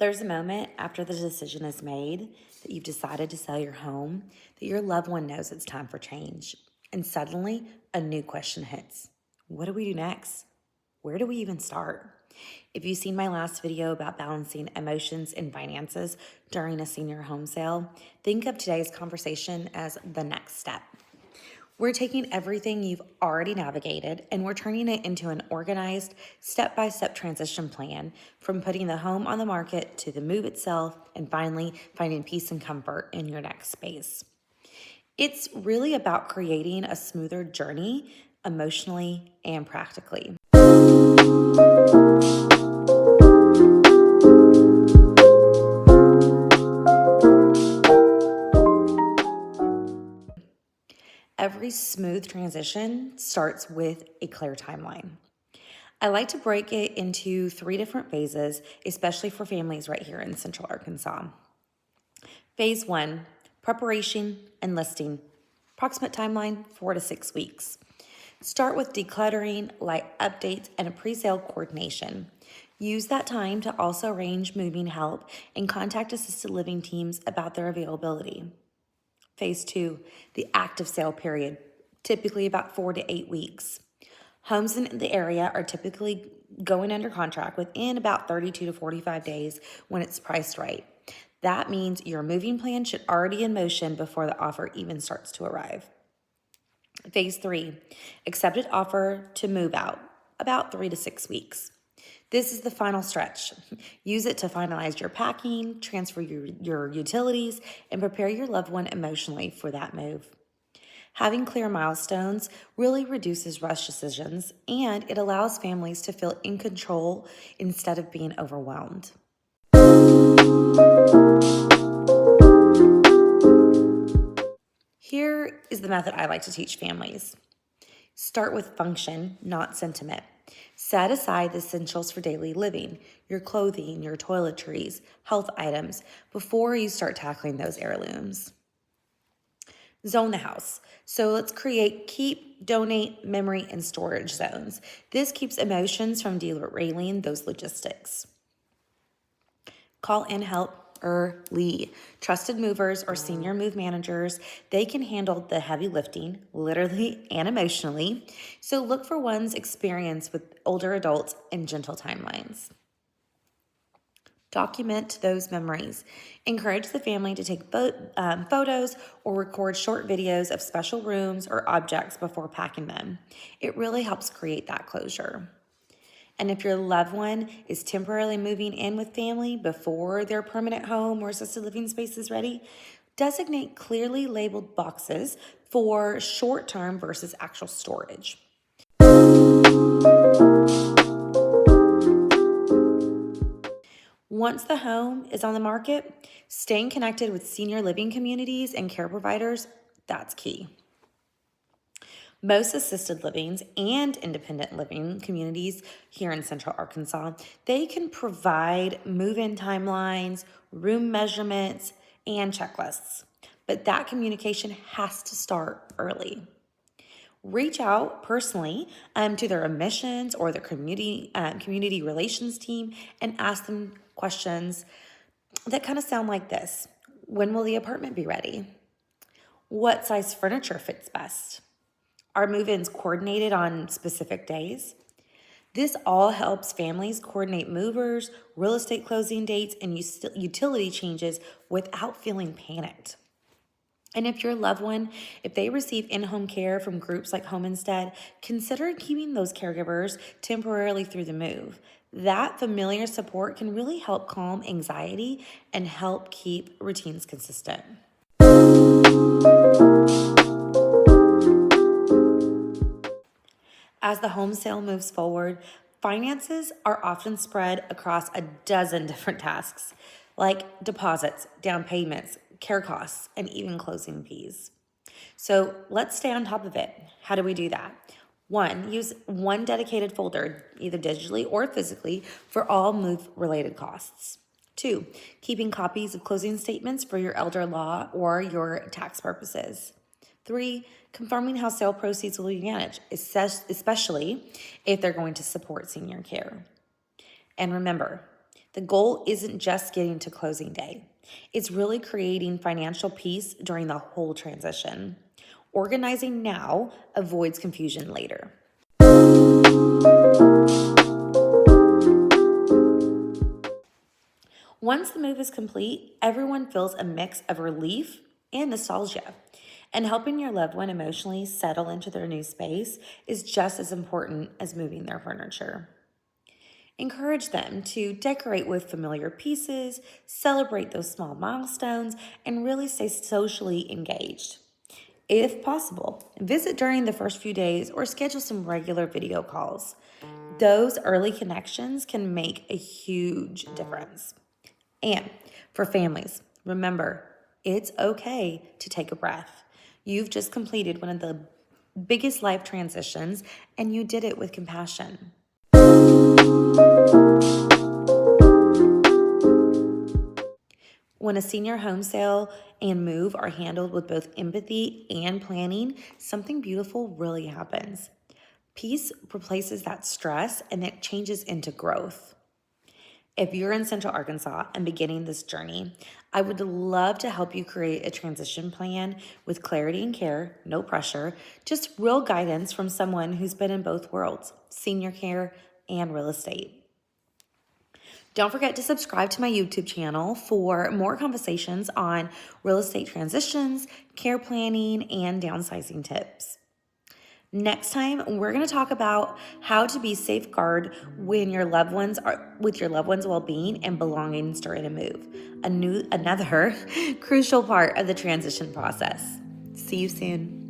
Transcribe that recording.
There's a moment after the decision is made that you've decided to sell your home that your loved one knows it's time for change. And suddenly, a new question hits. What do we do next? Where do we even start? If you've seen my last video about balancing emotions and finances during a senior home sale, think of today's conversation as the next step. We're taking everything you've already navigated and we're turning it into an organized, step-by-step transition plan from putting the home on the market to the move itself and finally finding peace and comfort in your next space. It's really about creating a smoother journey emotionally and practically. Every smooth transition starts with a clear timeline. I like to break it into 3 different phases, especially for families right here in Central Arkansas. Phase 1, preparation and listing. Approximate timeline, 4 to 6 weeks. Start with decluttering, light updates, and a pre-sale coordination. Use that time to also arrange moving help and contact assisted living teams about their availability. Phase 2, the active sale period, typically about 4 to 8 weeks. Homes in the area are typically going under contract within about 32 to 45 days when it's priced right. That means your moving plan should already be in motion before the offer even starts to arrive. Phase 3, accepted offer to move out, about 3 to 6 weeks. This is the final stretch. Use it to finalize your packing, transfer your utilities, and prepare your loved one emotionally for that move. Having clear milestones really reduces rush decisions, and it allows families to feel in control instead of being overwhelmed. Here is the method I like to teach families. Start with function, not sentiment. Set aside the essentials for daily living, your clothing, your toiletries, health items, before you start tackling those heirlooms. Zone the house. So let's create keep, donate, memory, and storage zones. This keeps emotions from derailing those logistics. Call in help early. Trusted movers or senior move managers, they can handle the heavy lifting, literally and emotionally. So look for one's experience with older adults and gentle timelines. Document those memories. Encourage the family to take photos or record short videos of special rooms or objects before packing them. It really helps create that closure. And if your loved one is temporarily moving in with family before their permanent home or assisted living space is ready, designate clearly labeled boxes for short-term versus actual storage. Once the home is on the market, staying connected with senior living communities and care providers, that's key. Most assisted livings and independent living communities here in Central Arkansas, they can provide move-in timelines, room measurements, and checklists. But that communication has to start early. Reach out personally to their admissions or their community relations team and ask them questions that kind of sound like this. When will the apartment be ready? What size furniture fits best? Are move-ins coordinated on specific days? This all helps families coordinate movers, real estate closing dates, and utility changes without feeling panicked. And if your loved one, if they receive in-home care from groups like Home Instead, consider keeping those caregivers temporarily through the move. That familiar support can really help calm anxiety and help keep routines consistent. As the home sale moves forward, finances are often spread across a dozen different tasks, like deposits, down payments, care costs, and even closing fees. So let's stay on top of it. How do we do that? 1, use one dedicated folder, either digitally or physically, for all move-related costs. 2, keeping copies of closing statements for your elder law or your tax purposes. 3, confirming how sale proceeds will be managed, especially if they're going to support senior care. And remember, The goal isn't just getting to closing day. It's really creating financial peace during the whole transition. Organizing now avoids confusion later. Once the move is complete, everyone feels a mix of relief and nostalgia. And helping your loved one emotionally settle into their new space is just as important as moving their furniture. Encourage them to decorate with familiar pieces, celebrate those small milestones, and really stay socially engaged. If possible, visit during the first few days or schedule some regular video calls. Those early connections can make a huge difference. And for families, remember, it's okay to take a breath. You've just completed one of the biggest life transitions, and you did it with compassion. When a senior home sale and move are handled with both empathy and planning, something beautiful really happens. Peace replaces that stress and it changes into growth. If you're in Central Arkansas and beginning this journey, I would love to help you create a transition plan with clarity and care, no pressure, just real guidance from someone who's been in both worlds, senior care and real estate. Don't forget to subscribe to my YouTube channel for more conversations on real estate transitions, care planning, and downsizing tips. Next time, we're going to talk about how to be safeguard when your loved ones are with your loved ones' well-being and belongings during a move. Another crucial part of the transition process. See you soon.